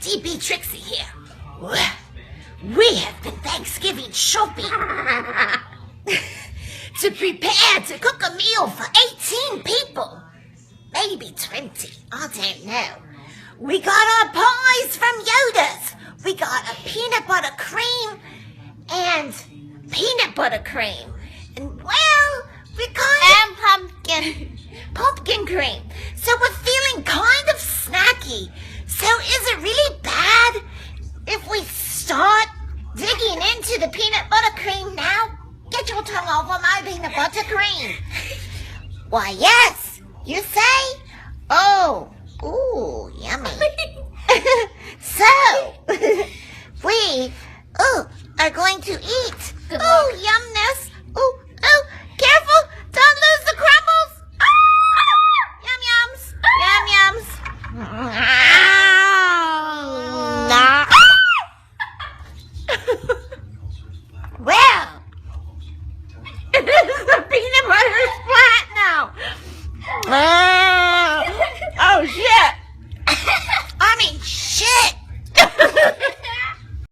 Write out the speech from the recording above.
CB Trixie here. We have been Thanksgiving shopping to prepare to cook a meal for 18 people. Maybe 20, I don't know. We got our pies from Yoda's. We got a peanut butter cream and peanut butter cream. And well, we And pumpkin cream. So we're feeling kind of snacky. So is it really bad if we start digging into the peanut butter cream now? Get your tongue off of my peanut butter cream. Why, yes, you say?